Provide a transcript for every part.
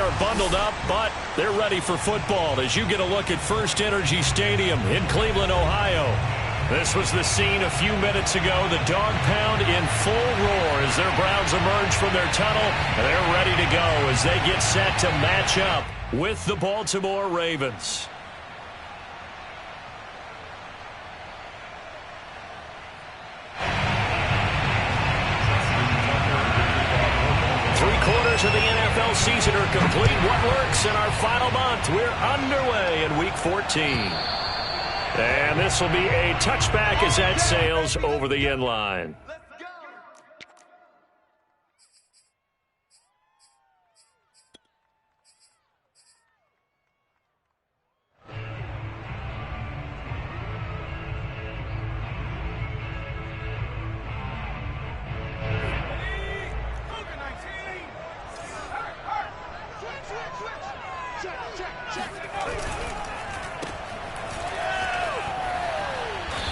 are bundled up, but they're ready for football as you get a look at First Energy Stadium in Cleveland, Ohio. This was the scene a few minutes ago. The dog pound in full roar as their Browns emerge from their tunnel. And they're ready to go as they get set to match up with the Baltimore Ravens. Three-quarters of the NFL season are complete. What works in our final month? We're underway in Week 14. And this will be a touchback as that sails over the end line.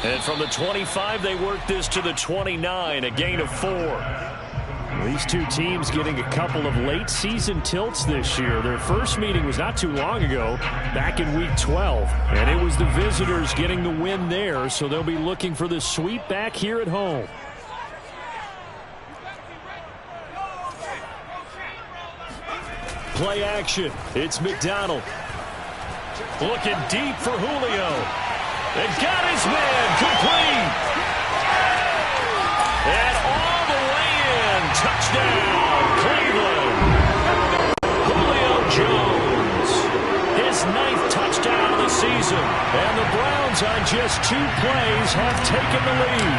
And from the 25, they work this to the 29, a gain of 4. These two teams getting a couple of late season tilts this year. Their first meeting was not too long ago, back in Week 12. And it was the visitors getting the win there, so they'll be looking for the sweep back here at home. Play action. It's McDonald. Looking deep for Julio. And got his man complete. And all the way in. Touchdown, Cleveland. Julio Jones. His 9th touchdown of the season. And the Browns on just 2 plays have taken the lead.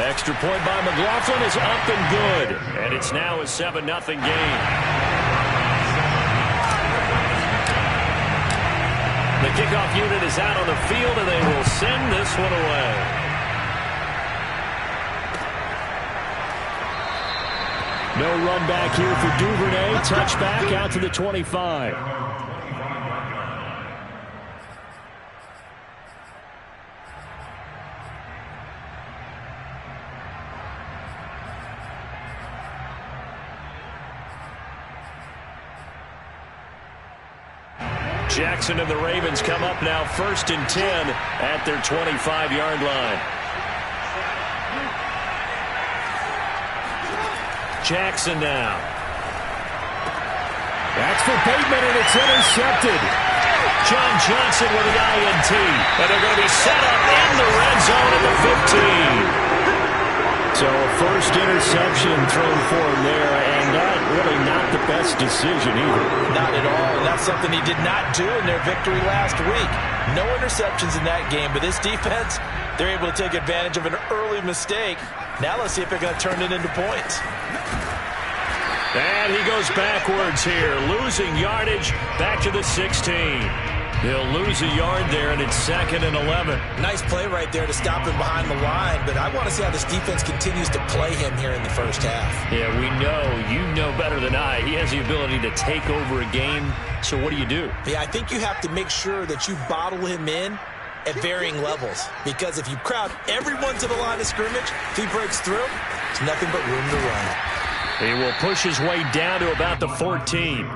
Extra point by McLaughlin is up and good. And it's now a 7-0 game. The kickoff unit is out on the field, and they will send this one away. No run back here for Duvernay. Touchback out to the 25. Jackson and the Ravens come up now 1st and 10 at their 25-yard line. Jackson now. That's for Bateman, and it's intercepted. John Johnson with the INT. And they're going to be set up in the red zone at the 15. So a first interception thrown for him there, and that really not the best decision either. Not at all, and that's something he did not do in their victory last week. No interceptions in that game, but this defense, they're able to take advantage of an early mistake. Now let's see if they're going to turn it into points. And he goes backwards here, losing yardage back to the 16. He'll lose a yard there, and it's 2nd and 11. Nice play right there to stop him behind the line, but I want to see how this defense continues to play him here in the first half. Yeah, we know. You know better than I. He has the ability to take over a game, so what do you do? Yeah, I think you have to make sure that you bottle him in at varying levels, because if you crowd everyone to the line of scrimmage, if he breaks through, there's nothing but room to run. He will push his way down to about the 14.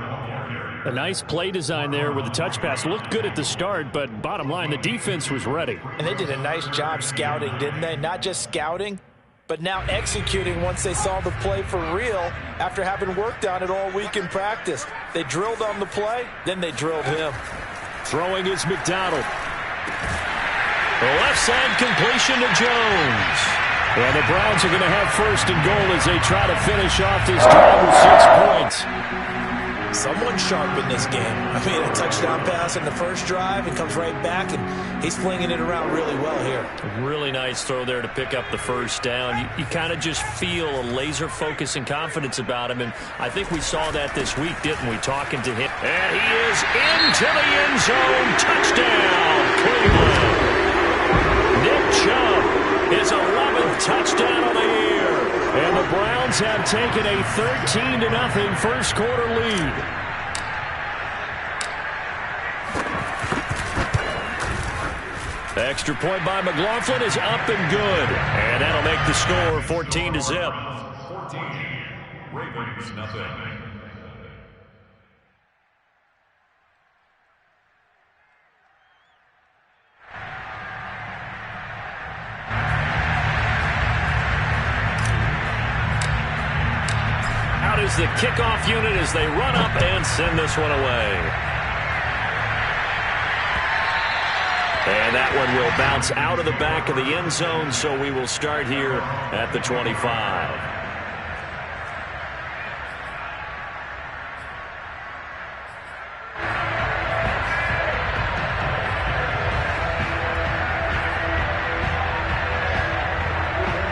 A nice play design there with the touch pass. Looked good at the start, but bottom line, the defense was ready. And they did a nice job scouting, didn't they? Not just scouting, but now executing once they saw the play for real after having worked on it all week in practice. They drilled on the play, then they drilled him. Throwing is McDonald. The left side completion to Jones. And the Browns are going to have 1st and goal as they try to finish off this drive with 6 points. Someone sharp in this game. I mean, a touchdown pass in the first drive and comes right back, and he's flinging it around really well here. Really nice throw there to pick up the first down. You kind of just feel a laser focus and confidence about him, and I think we saw that this week, didn't we, talking to him. And he is into the end zone. Touchdown, Cleveland. Nick Chubb, his 11th touchdown of the year. And the Browns have taken a 13-0 first quarter lead. Extra point by McLaughlin is up and good. And that'll make the score 14-0. Ravens, nothing. Out is the kickoff unit as they run up and send this one away. And that one will bounce out of the back of the end zone, so we will start here at the 25.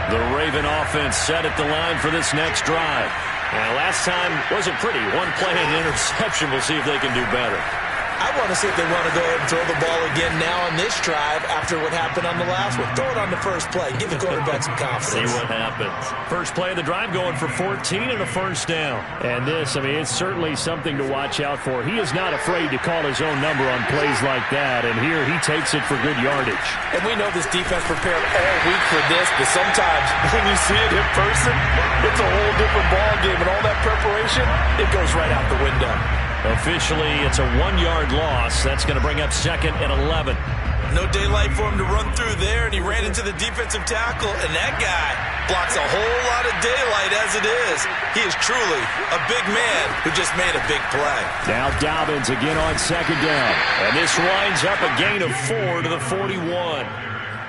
The Raven offense set at the line for this next drive. Now, last time wasn't pretty. One play and an interception. We'll see if they can do better. I want to see if they want to go ahead and throw the ball again now on this drive after what happened on the last one. Throw it on the first play. Give the quarterback some confidence. See what happens. First play of the drive going for 14 and a first down. And this, I mean, it's certainly something to watch out for. He is not afraid to call his own number on plays like that. And here he takes it for good yardage. And we know this defense prepared all week for this, but sometimes when you see it in person, it's a whole different ball game. And all that preparation, it goes right out the window. Officially, it's a 1-yard loss. That's going to bring up 2nd and 11. No daylight for him to run through there, and he ran into the defensive tackle, and that guy blocks a whole lot of daylight as it is. He is truly a big man who just made a big play. Now Dobbins again on 2nd down. And this winds up a gain of 4 to the 41.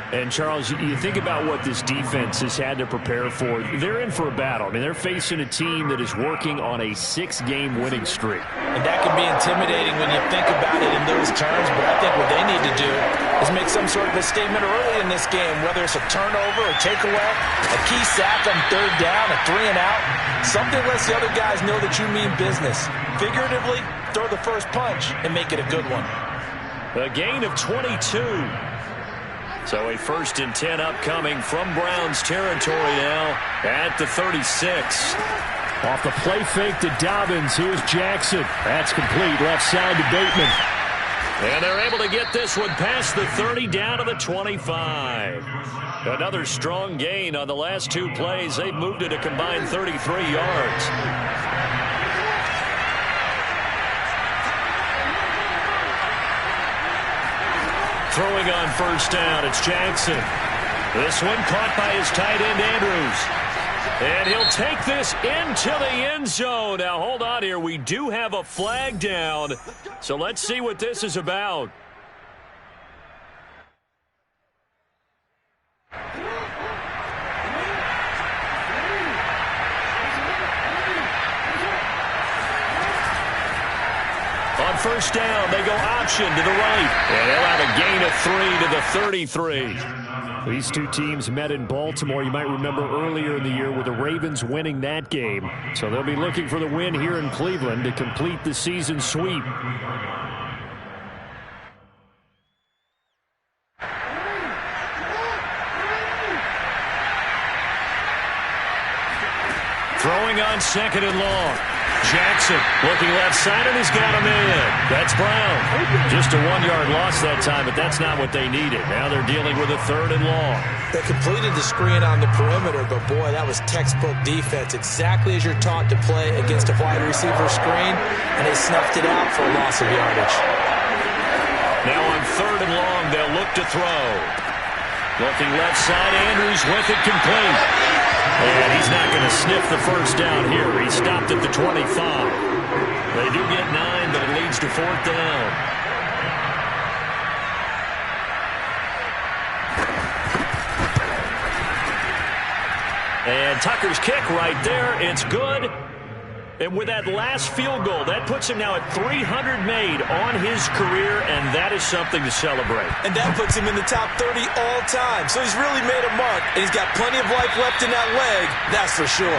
And, Charles, you think about what this defense has had to prepare for. They're in for a battle. I mean, they're facing a team that is working on a 6-game winning streak. And that can be intimidating when you think about it in those terms, but I think what they need to do is make some sort of a statement early in this game, whether it's a turnover, a takeaway, a key sack on 3rd down, a 3-and-out. Something lets the other guys know that you mean business. Figuratively, throw the first punch and make it a good one. A gain of 22. So a 1st and 10 upcoming from Browns territory now at the 36. Off the play fake to Dobbins. Here's Jackson. That's complete. Left side to Bateman. And they're able to get this one past the 30 down to the 25. Another strong gain on the last 2 plays. They've moved it a combined 33 yards. Throwing on 1st down, it's Jackson. This one caught by his tight end, Andrews. And he'll take this into the end zone. Now, hold on here. We do have a flag down. So let's see what this is about. On 1st down, they go option to the right. And they'll have a gain of 3 to the 33. These two teams met in Baltimore. You might remember earlier in the year with the Ravens winning that game. So they'll be looking for the win here in Cleveland to complete the season sweep. Throwing on 2nd and long. Jackson looking left side, and he's got him in. That's Brown. Just a 1-yard loss that time, but that's not what they needed. Now they're dealing with a 3rd and long. They completed the screen on the perimeter, but boy, that was textbook defense. Exactly as you're taught to play against a wide receiver screen, and they snuffed it out for a loss of yardage. Now on 3rd and long, they'll look to throw. Looking left side, Andrews with it complete. And he's not going to sniff the 1st down here. He stopped at the 25. They do get 9, but it leads to 4th down. And Tucker's kick right there. It's good. And with that last field goal, that puts him now at 300 made on his career, and that is something to celebrate. And that puts him in the top 30 all time. So he's really made a mark, and he's got plenty of life left in that leg, that's for sure.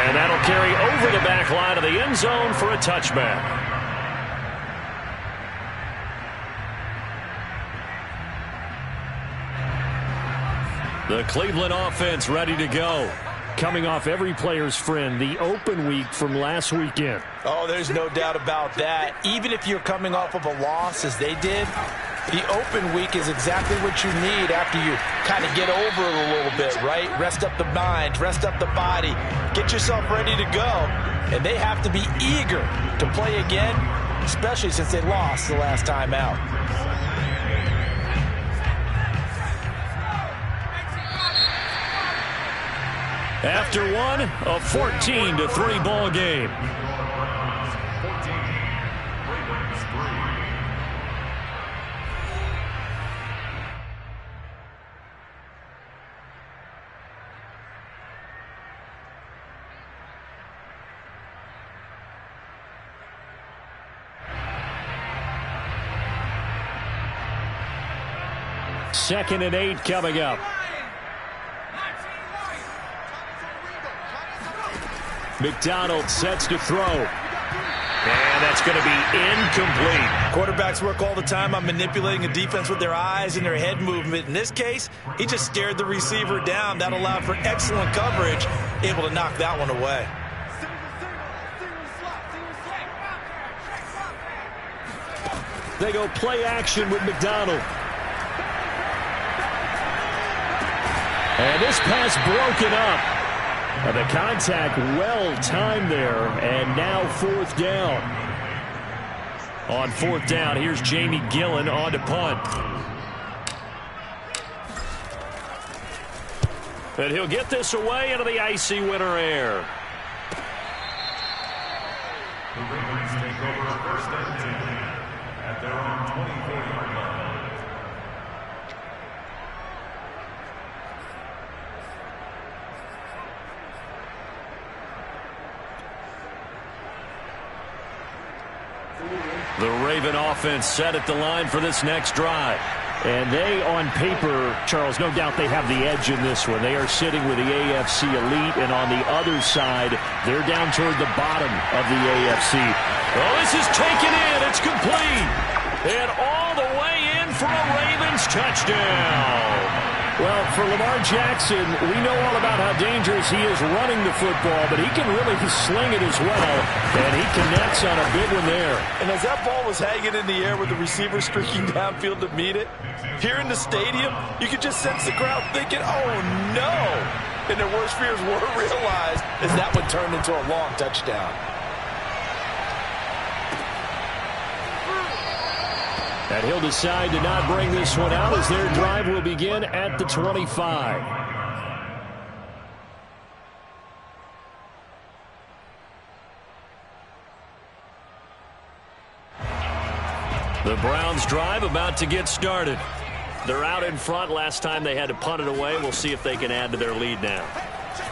And that'll carry over the back line of the end zone for a touchback. The Cleveland offense ready to go. Coming off every player's friend, the open week from last weekend. Oh, there's no doubt about that. Even if you're coming off of a loss as they did, The open week is exactly what you need after you kind of get over it a little bit, right? Rest up the mind, rest up the body, get yourself ready to go. And they have to be eager to play again, especially since they lost the last time out. After one, a 14-3 ball game. Second and 8 coming up. McDonald sets to throw. And that's going to be incomplete. Quarterbacks work all the time on manipulating a defense with their eyes and their head movement. In this case, he just stared the receiver down. That allowed for excellent coverage, able to knock that one away. They go play action with McDonald. And this pass broken up. The contact well timed there, and now fourth down. On fourth down, here's Jamie Gillen on to punt. And he'll get this away into the icy winter air. The Ravens take over first and 10 at their own 24-yard line. The Raven offense set at the line for this next drive. And they, on paper, Charles, no doubt they have the edge in this one. They are sitting with the AFC elite, and on the other side, they're down toward the bottom of the AFC. Oh, this is taken in. It's complete. And all the way in for a Ravens touchdown. Well, for Lamar Jackson, we know all about how dangerous he is running the football, but he can really sling it as well, and he connects on a big one there. And as that ball was hanging in the air with the receiver streaking downfield to meet it, here in the stadium, you could just sense the crowd thinking, oh, no. And their worst fears were realized as that one turned into a long touchdown. And he'll decide to not bring this one out as their drive will begin at the 25. The Browns drive about to get started. They're out in front. Last time they had to punt it away. We'll see if they can add to their lead now.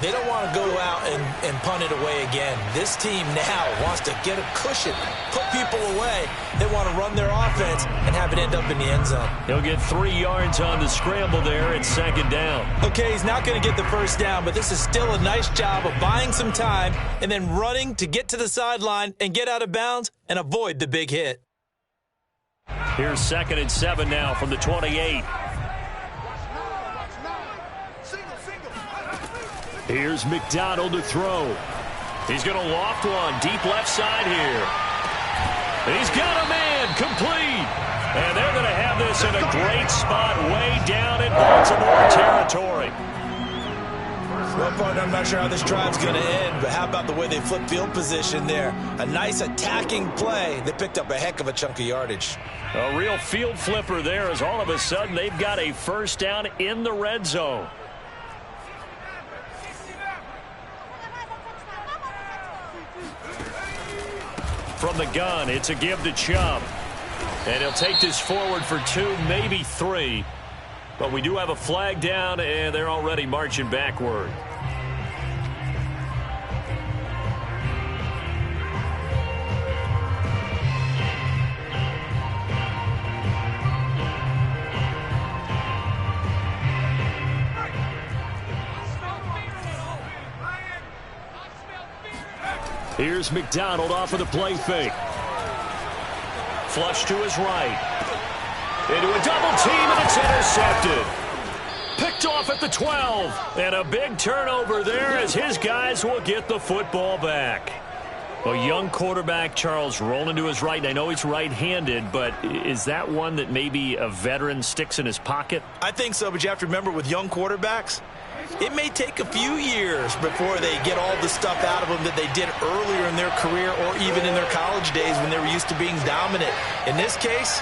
They don't want to go out and punt it away again. This team now wants to get a cushion, put people away. They want to run their offense and have it end up in the end zone. He'll get 3 yards on the scramble there. It's second down. Okay, he's not going to get the first down, but this is still a nice job of buying some time and then running to get to the sideline and get out of bounds and avoid the big hit. Here's second and 7 now from the 28. Here's McDonald to throw. He's going to loft one deep left side here. And he's got a man complete. And they're going to have this in a great spot way down in Baltimore territory. Well, partner, I'm not sure how this drive's going to end, but how about the way they flip field position there? A nice attacking play. They picked up a heck of a chunk of yardage. A real field flipper there as all of a sudden they've got a first down in the red zone. From the gun, it's a give to Chubb. And he'll take this forward for 2, maybe 3. But we do have a flag down, and they're already marching backward. Here's McDonald off of the play fake. Flush to his right. Into a double team, and it's intercepted. Picked off at the 12. And a big turnover there as his guys will get the football back. A young quarterback, Charles, rolling to his right. And I know he's right-handed, but is that one that maybe a veteran sticks in his pocket? I think so, but you have to remember with young quarterbacks, it may take a few years before they get all the stuff out of them that they did earlier in their career or even in their college days when they were used to being dominant. In this case,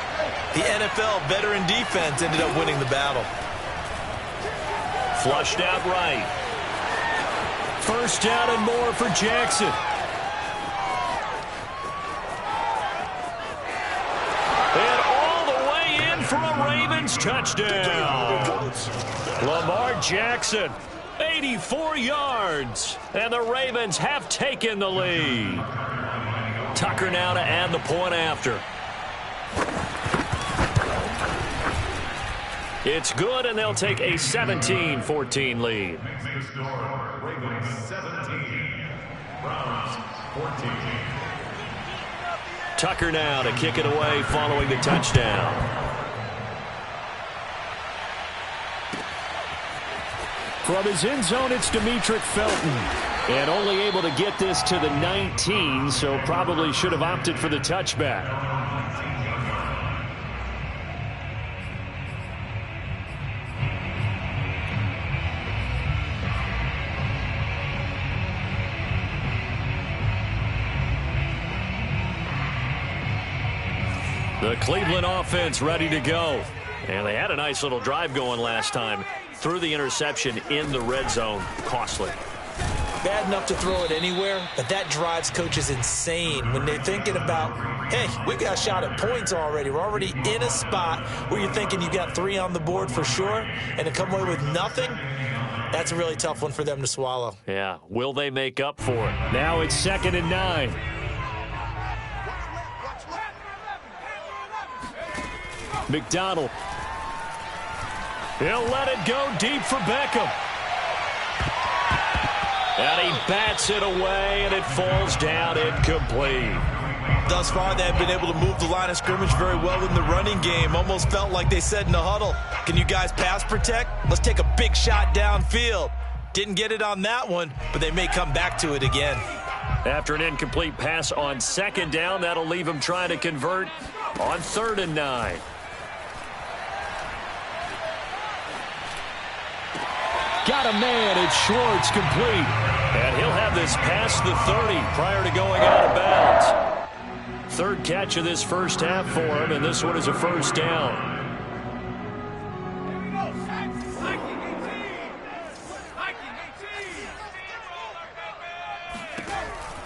the NFL veteran defense ended up winning the battle. Flushed out right. First down and more for Jackson. And all the way in for a Ravens touchdown. Lamar Jackson, 84 yards. And the Ravens have taken the lead. Tucker now to add the point after. It's good, and they'll take a 17-14 lead. Ravens 17, Browns 14. Tucker now to kick it away following the touchdown. From his end zone, it's Demetric Felton. And only able to get this to the 19, so probably should have opted for the touchback. The Cleveland offense ready to go. And they had a nice little drive going last time. Threw the interception in the red zone. Costly. Bad enough to throw it anywhere, but that drives coaches insane when they're thinking about, hey, we've got a shot at points already. We're already in a spot where you're thinking you got 3 on the board for sure, and to come away with nothing, that's a really tough one for them to swallow. Yeah, will they make up for it? Now it's 2nd and 9. McDonald. He'll let it go deep for Beckham. And he bats it away, and it falls down incomplete. Thus far, they've been able to move the line of scrimmage very well in the running game. Almost felt like they said in the huddle, can you guys pass protect? Let's take a big shot downfield. Didn't get it on that one, but they may come back to it again. After an incomplete pass on 2nd down, that'll leave him trying to convert on 3rd and 9. Got a man, it's Schwartz, complete. And he'll have this past the 30 prior to going out of bounds. 3rd catch of this first half for him, and this one is a first down.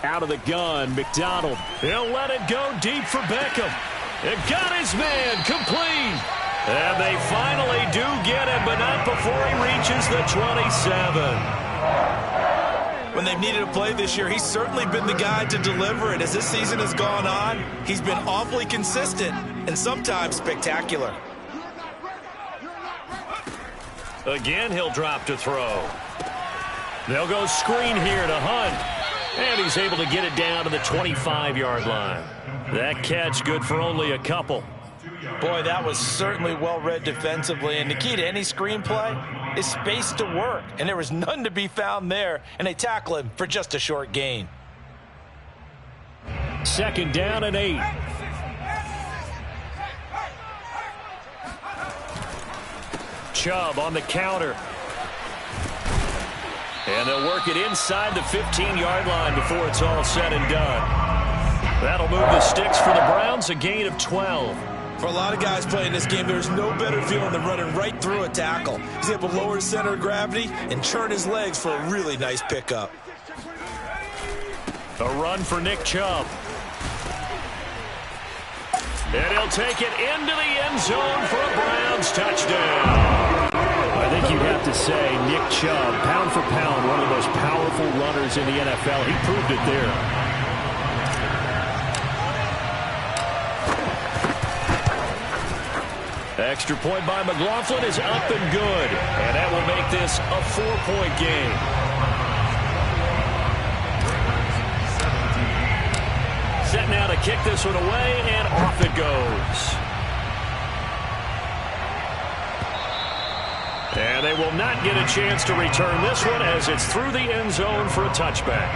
Out of the gun, McDonald. He'll let it go deep for Beckham. It got his man, complete. And they finally do get him, but not before he reaches the 27. When they've needed a play this year, he's certainly been the guy to deliver it. As this season has gone on, he's been awfully consistent and sometimes spectacular. Again, he'll drop to throw. They'll go screen here to Hunt. And he's able to get it down to the 25-yard line. That catch good for only a couple. Boy, that was certainly well-read defensively, and the key to any screenplay is space to work, and there was none to be found there, and they tackle him for just a short gain. 2nd down and 8. Chubb on the counter. And they'll work it inside the 15-yard line before it's all said and done. That'll move the sticks for the Browns, a gain of 12. For a lot of guys playing this game, there's no better feeling than running right through a tackle. He's able to lower his center of gravity and churn his legs for a really nice pickup. A run for Nick Chubb. And he'll take it into the end zone for a Browns touchdown. I think you have to say Nick Chubb, pound for pound, one of the most powerful runners in the NFL. He proved it there. Extra point by McLaughlin is up and good. And that will make this a 4-point game. Set now to kick this one away, and off it goes. And they will not get a chance to return this one as it's through the end zone for a touchback.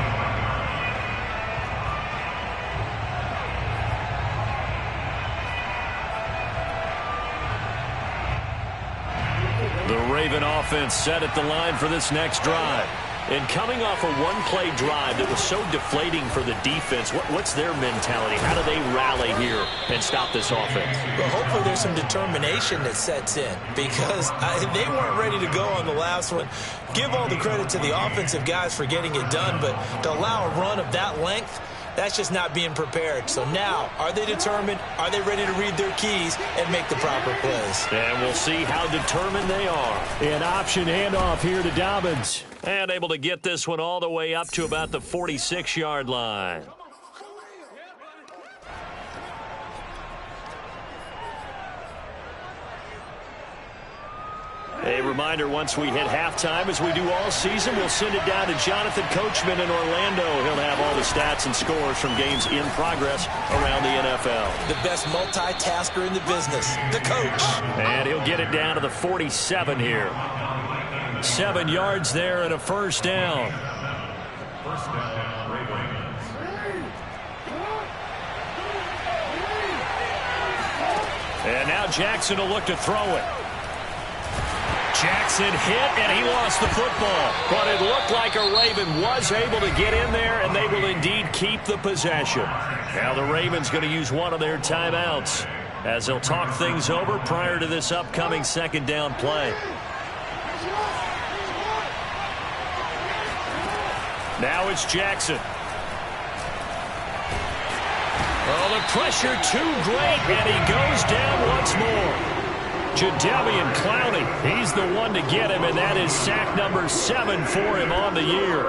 The Raven offense set at the line for this next drive. And coming off a one-play drive that was so deflating for the defense, what's their mentality? How do they rally here and stop this offense? Well, hopefully there's some determination that sets in because they weren't ready to go on the last one. Give all the credit to the offensive guys for getting it done, but to allow a run of that length, that's just not being prepared. So now, are they determined? Are they ready to read their keys and make the proper plays? And we'll see how determined they are. An option handoff here to Dobbins. And able to get this one all the way up to about the 46-yard line. A reminder, once we hit halftime, as we do all season, we'll send it down to Jonathan Coachman in Orlando. He'll have all the stats and scores from games in progress around the NFL. The best multitasker in the business, the coach. And he'll get it down to the 47 here. 7 yards there and a first down. First down, Ravens. And now Jackson will look to throw it. Jackson hit, and he lost the football. But it looked like a Raven was able to get in there, and they will indeed keep the possession. Now the Ravens going to use one of their timeouts as they'll talk things over prior to this upcoming second down play. Now it's Jackson. Oh, the pressure too great, and he goes down once more. Jadeveon Clowney, he's the one to get him, and that is sack number 7 for him on the year.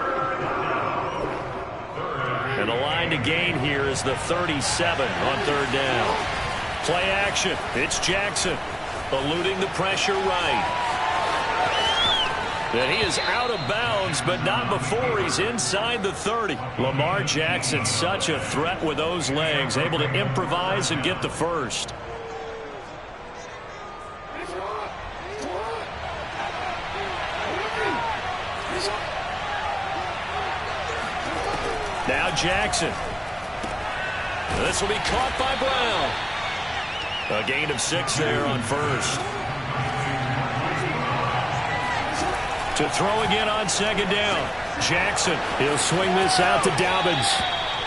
And the line to gain here is the 37 on third down. Play action. It's Jackson eluding the pressure right. And he is out of bounds, but not before he's inside the 30. Lamar Jackson, such a threat with those legs, able to improvise and get the first. Now Jackson. This will be caught by Brown. A gain of 6 there on first. To throw again on second down. Jackson. He'll swing this out to Dobbins.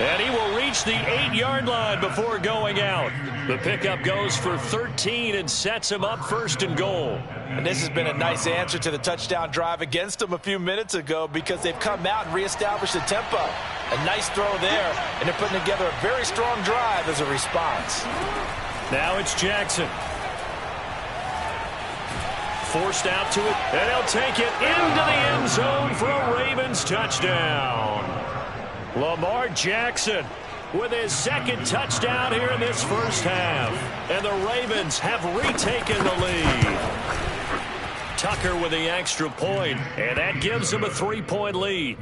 And he will reach the 8-yard line before going out. The pickup goes for 13 and sets him up first and goal. And this has been a nice answer to the touchdown drive against them a few minutes ago because they've come out and reestablished the tempo. A nice throw there, and they're putting together a very strong drive as a response. Now it's Jackson. Forced out to it, and he'll take it into the end zone for a Ravens touchdown. Lamar Jackson with his second touchdown here in this first half. And the Ravens have retaken the lead. Tucker with the extra point, and that gives them a 3-point lead.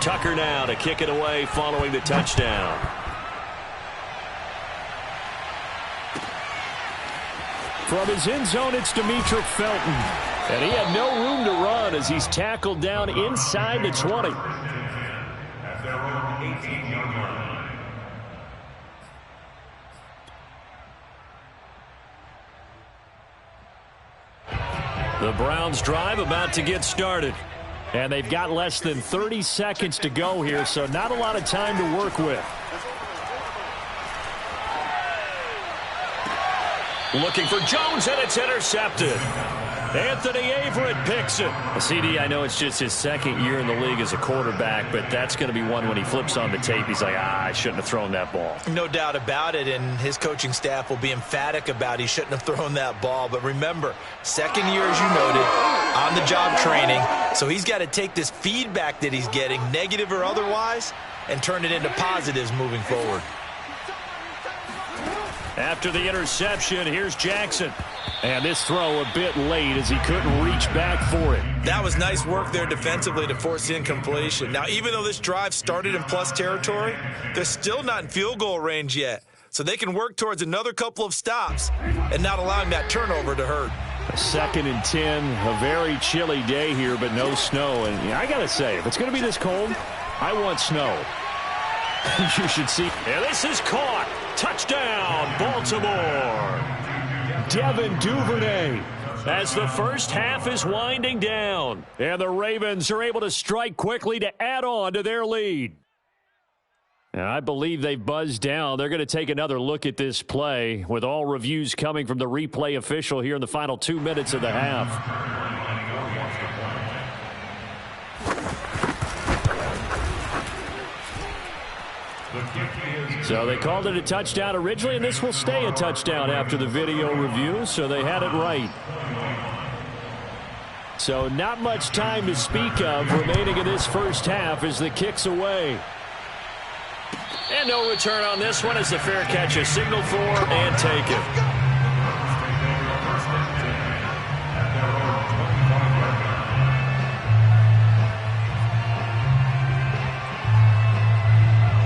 Tucker now to kick it away following the touchdown. From his end zone, it's Demetric Felton. And he had no room to run as he's tackled down inside the 20. At their own 18-yard line. The Browns drive about to get started. And they've got less than 30 seconds to go here, so not a lot of time to work with. Looking for Jones, and it's intercepted. Anthony Averett picks it. CD, I know it's just his second year in the league as a quarterback, but that's going to be one when he flips on the tape, he's like, I shouldn't have thrown that ball. No doubt about it, and his coaching staff will be emphatic about he shouldn't have thrown that ball. But remember, second year, as you noted, on-the-job training, so he's got to take this feedback that he's getting, negative or otherwise, and turn it into positives moving forward. After the interception, here's Jackson. And this throw a bit late as he couldn't reach back for it. That was nice work there defensively to force incompletion. Now, even though this drive started in plus territory, they're still not in field goal range yet. So they can work towards another couple of stops and not allowing that turnover to hurt. A 2nd and 10, a very chilly day here, but no snow. And I got to say, if it's going to be this cold, I want snow. You should see. And this is caught. Touchdown, Baltimore. Devin Duvernay as the first half is winding down. And the Ravens are able to strike quickly to add on to their lead. And I believe they've buzzed down. They're going to take another look at this play with all reviews coming from the replay official here in the final 2 minutes of the half. So they called it a touchdown originally, and this will stay a touchdown after the video review, so they had it right. So not much time to speak of remaining in this first half as the kick's away. And no return on this one as the fair catch is signaled for and taken.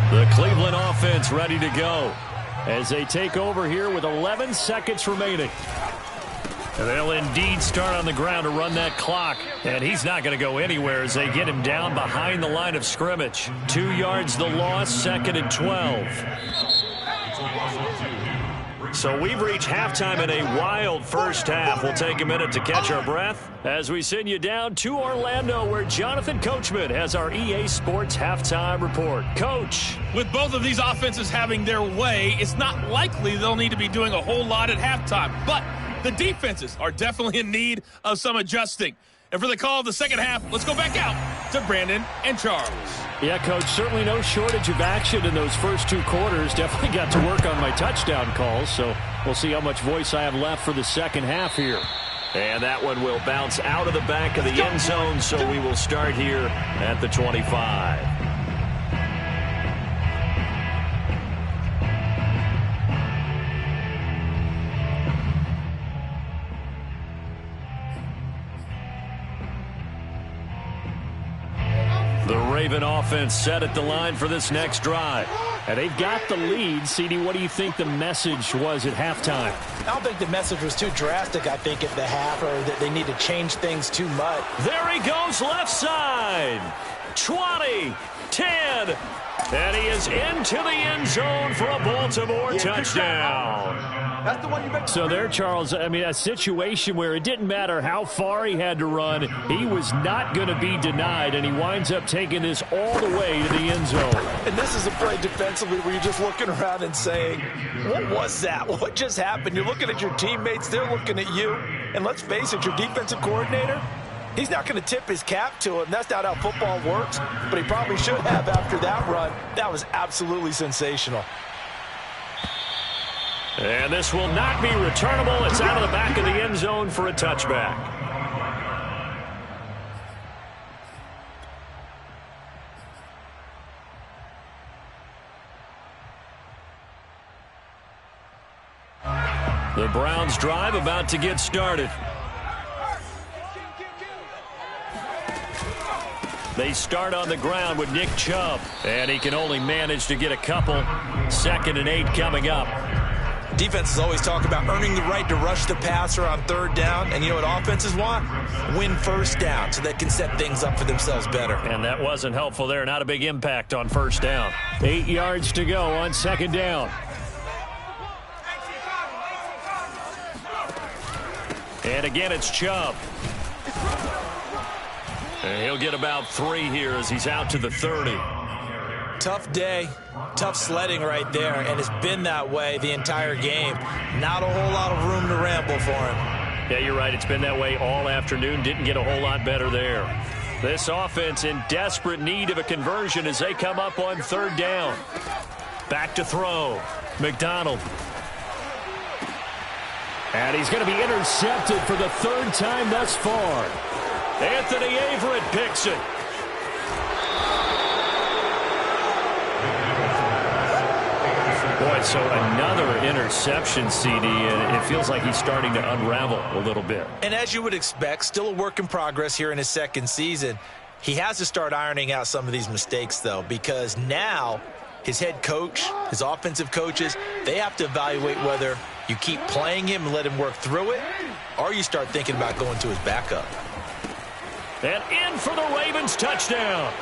The Cleveland offense ready to go as they take over here with 11 seconds remaining. And they'll indeed start on the ground to run that clock. And he's not going to go anywhere as they get him down behind the line of scrimmage. 2 yards the loss, 2nd and 12. So we've reached halftime in a wild first half. We'll take a minute to catch our breath as we send you down to Orlando, where Jonathan Coachman has our EA Sports halftime report. Coach. With both of these offenses having their way, it's not likely they'll need to be doing a whole lot at halftime. But the defenses are definitely in need of some adjusting. And for the call of the second half, let's go back out to Brandon and Charles. Yeah, Coach, certainly no shortage of action in those first 2 quarters. Definitely got to work on my touchdown calls, so we'll see how much voice I have left for the second half here. And that one will bounce out of the back of the end zone, so we will start here at the 25. The Raven offense set at the line for this next drive. And they've got the lead. CD, what do you think the message was at halftime? I don't think the message was too drastic, I think, at the half, or that they need to change things too much. There he goes, left side. 20, 10, and he is into the end zone for a Baltimore touchdown. That's the one you make. So there, Charles, I mean, a situation where it didn't matter how far he had to run, he was not going to be denied, and he winds up taking this all the way to the end zone. And this is a play defensively where you're just looking around and saying, what was that? What just happened? You're looking at your teammates, they're looking at you, and let's face it, your defensive coordinator, he's not going to tip his cap to him. That's not how football works, but he probably should have after that run. That was absolutely sensational. And this will not be returnable. It's out of the back of the end zone for a touchback. The Browns drive about to get started. They start on the ground with Nick Chubb, and he can only manage to get a couple. 2nd and 8 coming up. Defenses always talk about earning the right to rush the passer on 3rd down, and you know what offenses want? Win 1st down so they can set things up for themselves better. And that wasn't helpful there. Not a big impact on 1st down. 8 yards to go on 2nd down. And again, it's Chubb. And he'll get about 3 here as he's out to the 30. Tough day, tough sledding right there, and it's been that way the entire game. Not a whole lot of room to ramble for him. Yeah, you're right. It's been that way all afternoon. Didn't get a whole lot better there. This offense in desperate need of a conversion as they come up on 3rd down. Back to throw. McDonald. And he's going to be intercepted for the 3rd time thus far. Anthony Averett picks it. Boy, so another interception, CD, and it feels like he's starting to unravel a little bit. And as you would expect, still a work in progress here in his 2nd season. He has to start ironing out some of these mistakes, though, because now his head coach, his offensive coaches, they have to evaluate whether you keep playing him and let him work through it, or you start thinking about going to his backup. And in for the Ravens touchdown.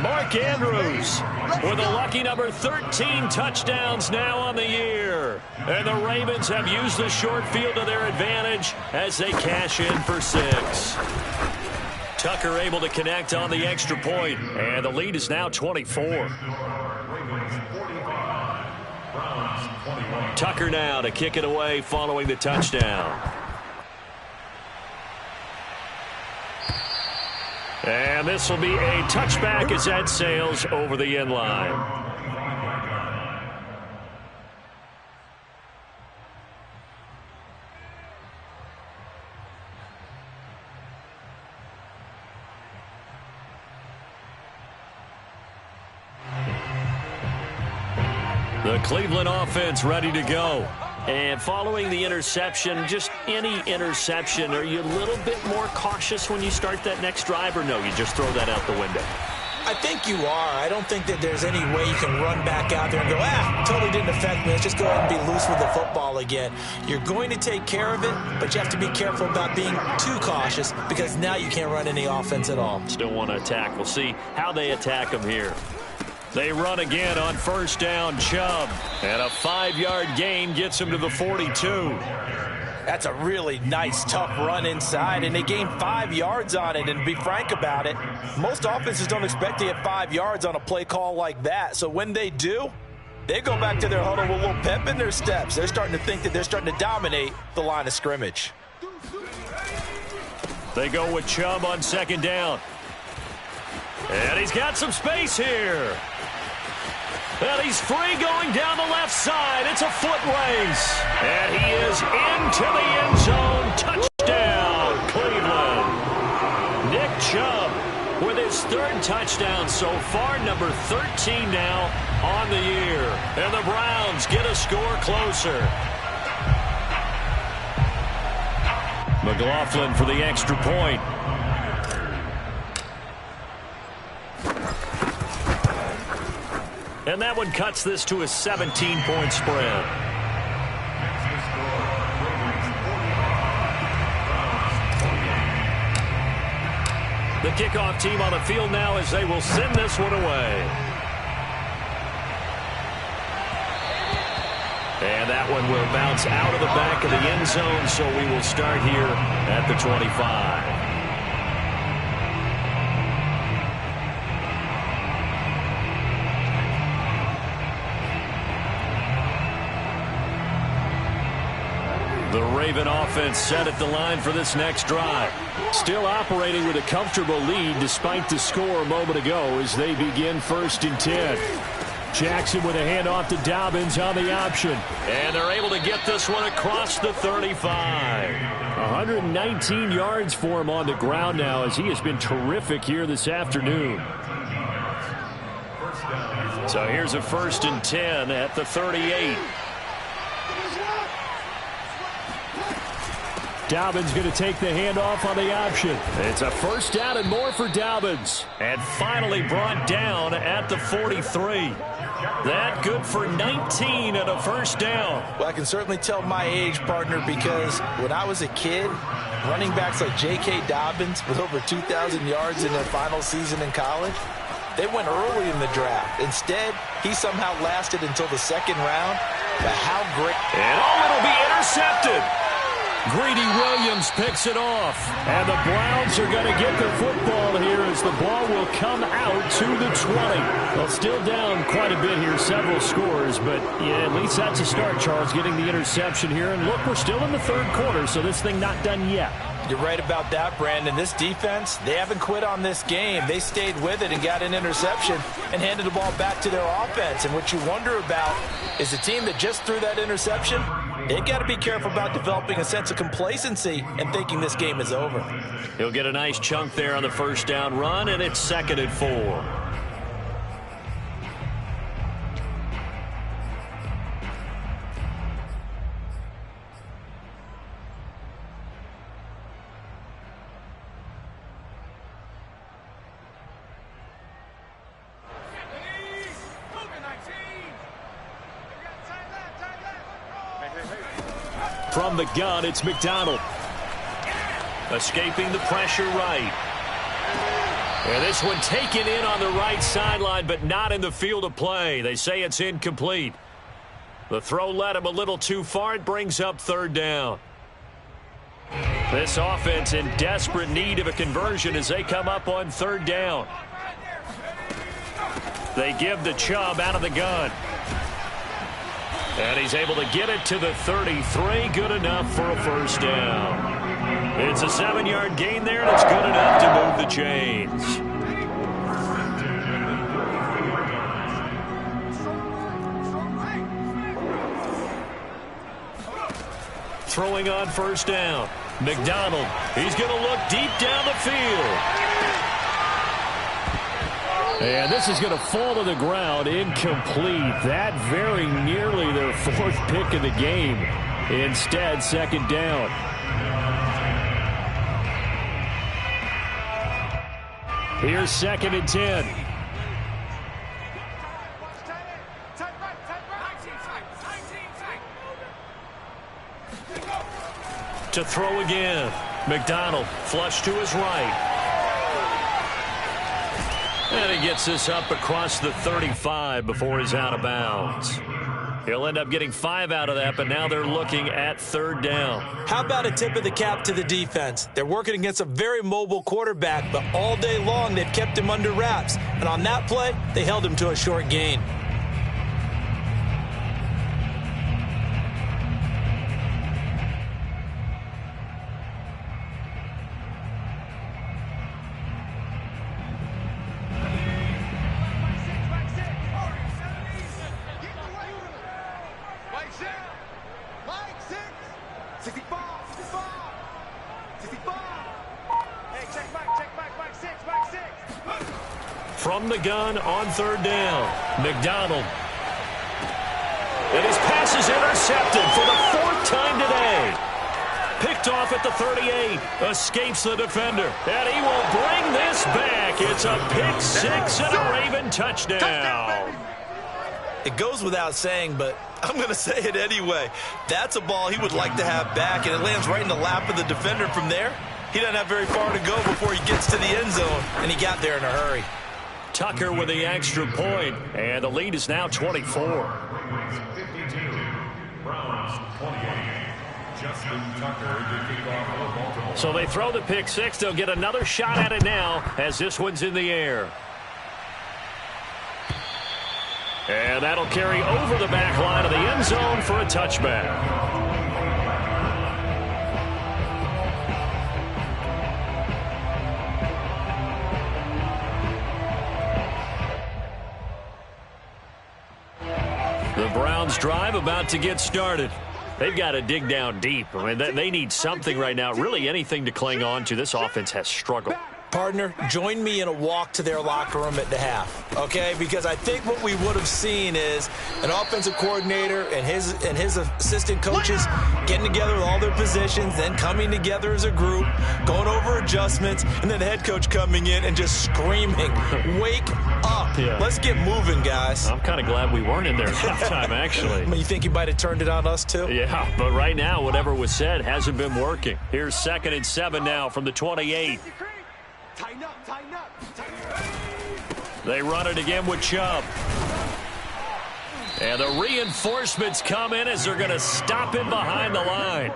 Mark Andrews with a lucky number 13 touchdowns now on the year. And the Ravens have used the short field to their advantage as they cash in for 6. Tucker able to connect on the extra point, and the lead is now 24. Tucker now to kick it away following the touchdown. And this will be a touchback as that sails over the end line. The Cleveland offense ready to go. And following the interception, just any interception, are you a little bit more cautious when you start that next drive, or no, you just throw that out the window? I think you are. I don't think that there's any way you can run back out there and go, totally didn't affect me. Let's just go ahead and be loose with the football again. You're going to take care of it, but you have to be careful about being too cautious because now you can't run any offense at all. Still want to attack. We'll see how they attack them here. They run again on first down, Chubb. And a 5-yard gain gets him to the 42. That's a really nice, tough run inside, and they gain 5 yards on it. And to be frank about it, most offenses don't expect to get 5 yards on a play call like that. So when they do, they go back to their huddle with a little pep in their steps. They're starting to think that they're starting to dominate the line of scrimmage. They go with Chubb on second down. And he's got some space here. And he's free going down the left side. It's a foot race. And he is into the end zone. Touchdown, Cleveland. Nick Chubb with his 3rd touchdown so far, number 13 now on the year. And the Browns get a score closer. McLaughlin for the extra point. And that one cuts this to a 17-point spread. The kickoff team on the field now as they will send this one away. And that one will bounce out of the back of the end zone, so we will start here at the 25. The Raven offense set at the line for this next drive. Still operating with a comfortable lead despite the score a moment ago as they begin 1st and 10. Jackson with a handoff to Dobbins on the option. And they're able to get this one across the 35. 119 yards for him on the ground now as he has been terrific here this afternoon. So here's a 1st and 10 at the 38. Dobbins going to take the handoff on the option. It's a 1st down and more for Dobbins. And finally brought down at the 43. That good for 19 and a 1st down. Well, I can certainly tell my age, partner, because when I was a kid, running backs like J.K. Dobbins with over 2,000 yards in their final season in college, they went early in the draft. Instead, he somehow lasted until the 2nd round. But how great. And it'll be intercepted. Greedy Williams picks it off. And the Browns are going to get the football here as the ball will come out to the 20. Well, still down quite a bit here, several scores, but yeah, at least that's a start, Charles, getting the interception here. And look, we're still in the 3rd quarter, so this thing not done yet. You're right about that, Brandon. This defense, they haven't quit on this game. They stayed with it and got an interception and handed the ball back to their offense. And what you wonder about is the team that just threw that interception, they got to be careful about developing a sense of complacency and thinking this game is over. He'll get a nice chunk there on the 1st down run, and it's 2nd and 4. From the gun, it's McDonald. Escaping the pressure right. And this one taken in on the right sideline, but not in the field of play. They say it's incomplete. The throw led him a little too far. It brings up third down. This offense in desperate need of a conversion as they come up on third down. They give the Chubb out of the gun. And he's able to get it to the 33. Good enough for a first down. It's a 7-yard gain there, and it's good enough to move the chains. Throwing on first down. McDonald, he's going to look deep down the field. And this is going to fall to the ground, incomplete. That very nearly their 4th pick of the game. Instead, second down. Here's 2nd and 10. To throw again. McDonald, flush to his right. And he gets this up across the 35 before he's out of bounds. He'll end up getting 5 out of that, but now they're looking at third down. How about a tip of the cap to the defense? They're working against a very mobile quarterback, but all day long they've kept him under wraps. And on that play, they held him to a short gain. From the gun on third down, McDonald. And his pass is intercepted for the 4th time today. Picked off at the 38. Escapes the defender. And he will bring this back. It's a pick 6 and a Raven touchdown. It goes without saying, but I'm going to say it anyway. That's a ball he would like to have back, and it lands right in the lap of the defender from there. He doesn't have very far to go before he gets to the end zone, and he got there in a hurry. Tucker with the extra point, and the lead is now 24. 52. Browns 28. Justin Tucker to kick off for Baltimore. So they throw the pick 6. They'll get another shot at it now as this one's in the air. And that'll carry over the back line of the end zone for a touchback. The Browns drive about to get started. They've got to dig down deep. I mean, they need something right now, really anything to cling on to. This offense has struggled. Partner, join me in a walk to their locker room at the half, okay? Because I think what we would have seen is an offensive coordinator and his assistant coaches getting together with all their positions, then coming together as a group, going over adjustments, and then the head coach coming in and just screaming, wake up. Yeah. Let's get moving, guys. I'm kind of glad we weren't in there at halftime, actually. I mean, you think he might have turned it on us, too? Yeah, but right now, whatever was said hasn't been working. Here's 2nd and 7 now from the 28. Tighten up, tighten up, tighten up. They run it again with Chubb. And the reinforcements come in as they're going to stop him behind the line.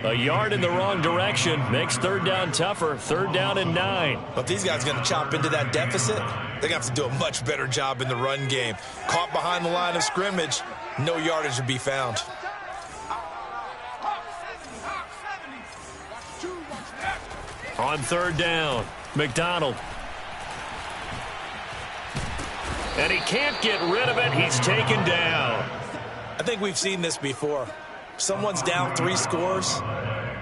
A yard in the wrong direction makes third down tougher. 3rd down and 9. But these guys are going to chop into that deficit. They're going to have to do a much better job in the run game. Caught behind the line of scrimmage, no yardage to be found. On 3rd down, McDonald. And he can't get rid of it. He's taken down. I think we've seen this before. Someone's down 3 scores.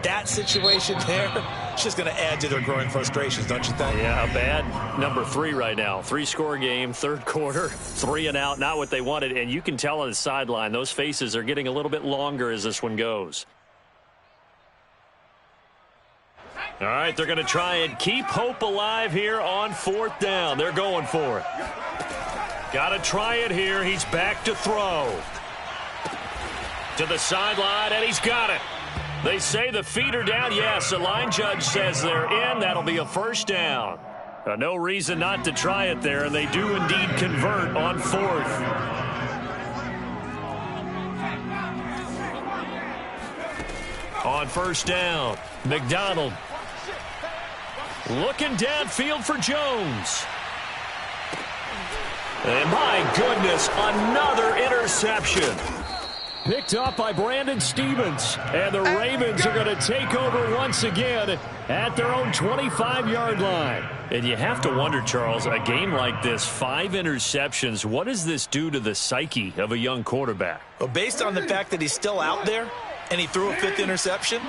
That situation there, it's just going to add to their growing frustrations, don't you think? Yeah, a bad number 3 right now. 3-score game, 3rd quarter, 3 and out, not what they wanted. And you can tell on the sideline, those faces are getting a little bit longer as this one goes. All right, they're going to try and keep hope alive here on 4th down. They're going for it. Got to try it here. He's back to throw. To the sideline, and he's got it. They say the feet are down. Yes, the line judge says they're in. That'll be a first down. No reason not to try it there, and they do indeed convert on fourth. On first down, McDonald looking downfield for Jones. And my goodness, another interception. Picked up by Brandon Stephens. And the Ravens are going to take over once again at their own 25-yard line. And you have to wonder, Charles, a game like this, 5 interceptions, what does this do to the psyche of a young quarterback? Well, based on the fact that he's still out there and he threw a 5th interception,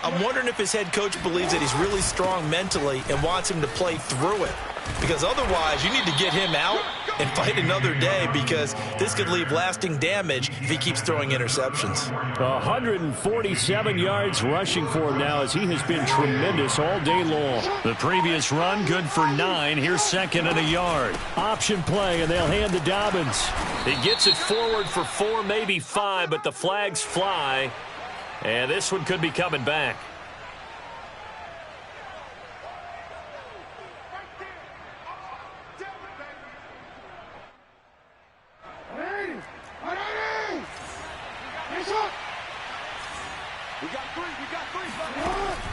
I'm wondering if his head coach believes that he's really strong mentally and wants him to play through it. Because otherwise, you need to get him out and fight another day, because this could leave lasting damage if he keeps throwing interceptions. 147 yards rushing for him now, as he has been tremendous all day long. The previous run, good for 9. Here's 2nd and a yard. Option play, and they'll hand to Dobbins. He gets it forward for 4, maybe 5, but the flags fly. And this one could be coming back.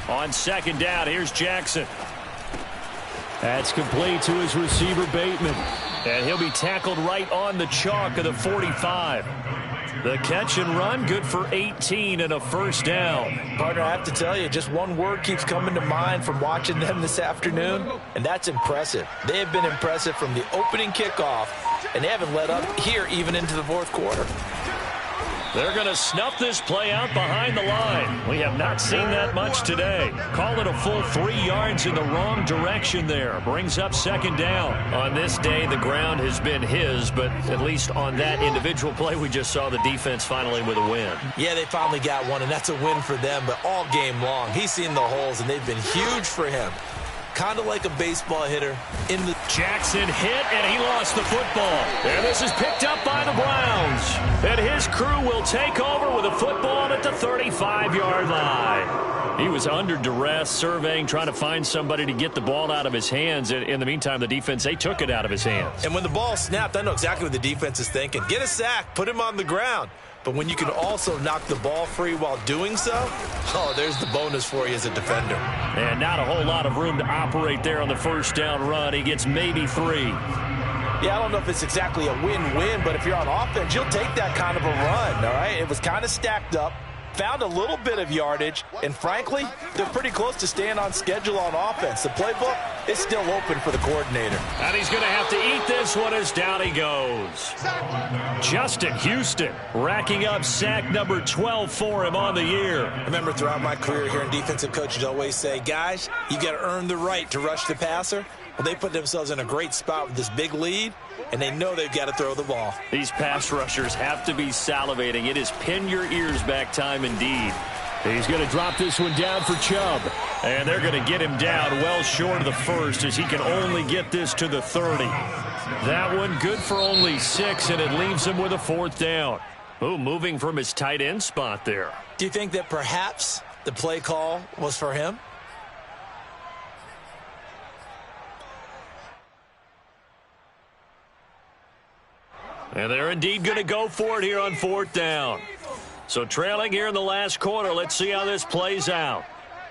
On 2nd down, here's Jackson. That's complete to his receiver, Bateman. And he'll be tackled right on the chalk of the 45. The catch and run, good for 18 and a first down. Partner, I have to tell you, just one word keeps coming to mind from watching them this afternoon, and that's impressive. They have been impressive from the opening kickoff, and they haven't let up here even into the 4th quarter. They're going to snuff this play out behind the line. We have not seen that much today. Call it a full 3 yards in the wrong direction there. Brings up 2nd down. On this day, the ground has been his, but at least on that individual play, we just saw the defense finally with a win. Yeah, they finally got one, and that's a win for them, but all game long, he's seen the holes, and they've been huge for him. Kind of like a baseball hitter. Jackson hit, and he lost the football. And this is picked up by the Browns. And his crew will take over with a football at the 35-yard line. He was under duress, surveying, trying to find somebody to get the ball out of his hands. In the meantime, the defense, they took it out of his hands. And when the ball snapped, I know exactly what the defense is thinking. Get a sack, put him on the ground. But when you can also knock the ball free while doing so, oh, there's the bonus for you as a defender. And not a whole lot of room to operate there on the first down run. He gets maybe 3. Yeah, I don't know if it's exactly a win-win, but if you're on offense, you'll take that kind of a run, all right? It was kind of stacked up, found a little bit of yardage, and frankly, they're pretty close to staying on schedule on offense. The playbook is still open for the coordinator. And he's going to have to eat this one as down he goes. Justin Houston racking up sack number 12 for him on the year. I remember throughout my career here in defensive coaches always say, guys, you got to earn the right to rush the passer. Well, they put themselves in a great spot with this big lead, and they know they've got to throw the ball. These pass rushers have to be salivating. It is pin your ears back time indeed. He's going to drop this one down for Chubb. And they're going to get him down well short of the first, as he can only get this to the 30. That one good for only 6, and it leaves him with a 4th down. Oh, moving from his tight end spot there. Do you think that perhaps the play call was for him? And they're indeed going to go for it here on 4th down. So trailing here in the last quarter. Let's see how this plays out.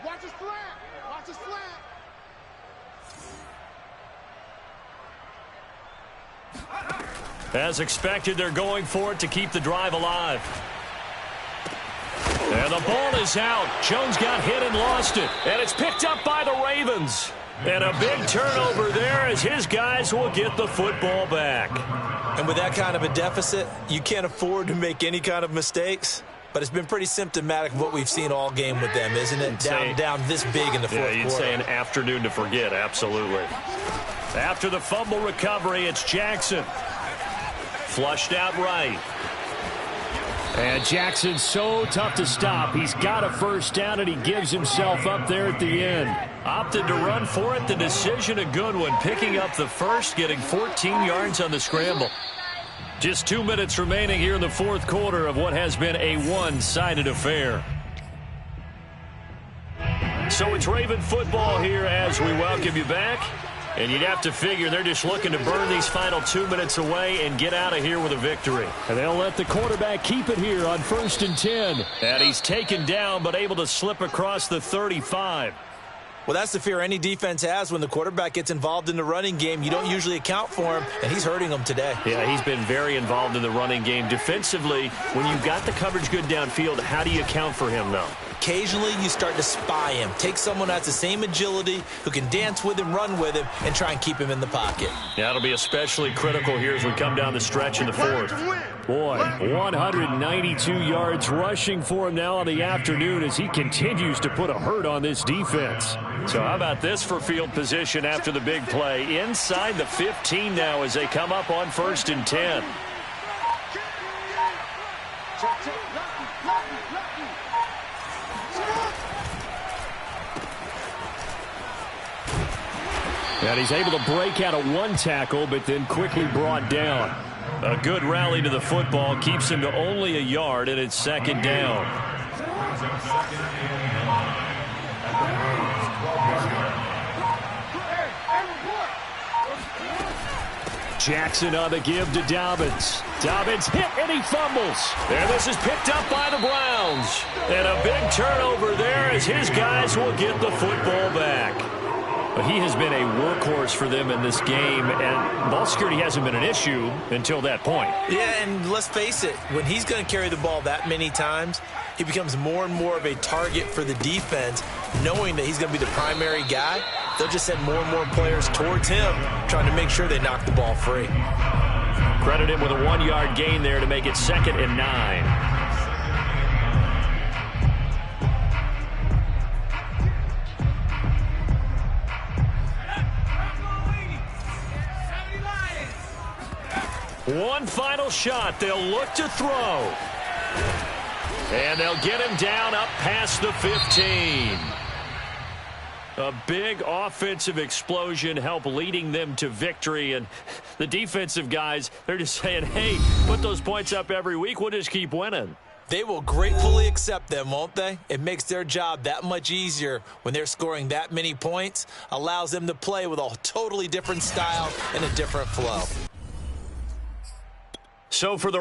Watch his slant. Watch his slant. As expected, they're going for it to keep the drive alive. And the ball is out. Jones got hit and lost it. And it's picked up by the Ravens. And a big turnover there, as his guys will get the football back. And with that kind of a deficit, you can't afford to make any kind of mistakes. But it's been pretty symptomatic of what we've seen all game with them, isn't it? Down this big in the fourth quarter. Yeah, you'd say an afternoon to forget, absolutely. After the fumble recovery, it's Jackson. Flushed out right. And Jackson's so tough to stop. He's got a first down, and he gives himself up there at the end. Opted to run for it. The decision a good one. Picking up the first, getting 14 yards on the scramble. Just 2 minutes remaining here in the fourth quarter of what has been a one-sided affair. So it's Raven football here as we welcome you back. And you'd have to figure they're just looking to burn these final 2 minutes away and get out of here with a victory. And they'll let the quarterback keep it here on 1st and 10. And he's taken down but able to slip across the 35. Well, that's the fear any defense has when the quarterback gets involved in the running game. You don't usually account for him, and he's hurting them today. Yeah, he's been very involved in the running game. Defensively, when you've got the coverage good downfield, how do you account for him, though? Occasionally, you start to spy him. Take someone who has the same agility, who can dance with him, run with him, and try and keep him in the pocket. Yeah, that'll be especially critical here as we come down the stretch in the fourth. Boy, 192 yards rushing for him now on the afternoon as he continues to put a hurt on this defense. So how about this for field position after the big play? Inside the 15 now as they come up on 1st and 10. And he's able to break out of one tackle, but then quickly brought down. A good rally to the football keeps him to only a yard, and it's 2nd down. Jackson on the give to Dobbins. Dobbins hit and he fumbles. And this is picked up by the Browns. And a big turnover there as his guys will get the football back. But he has been a workhorse for them in this game, and ball security hasn't been an issue until that point. Yeah, and let's face it, when he's going to carry the ball that many times, he becomes more and more of a target for the defense, knowing that he's going to be the primary guy. They'll just send more and more players towards him, trying to make sure they knock the ball free. Credit him with a 1-yard gain there to make it 2nd and 9. One final shot. They'll look to throw. And they'll get him down up past the 15. A big offensive explosion help leading them to victory. And the defensive guys, they're just saying, hey, put those points up every week. We'll just keep winning. They will gratefully accept them, won't they? It makes their job that much easier when they're scoring that many points. Allows them to play with a totally different style and a different flow. So for the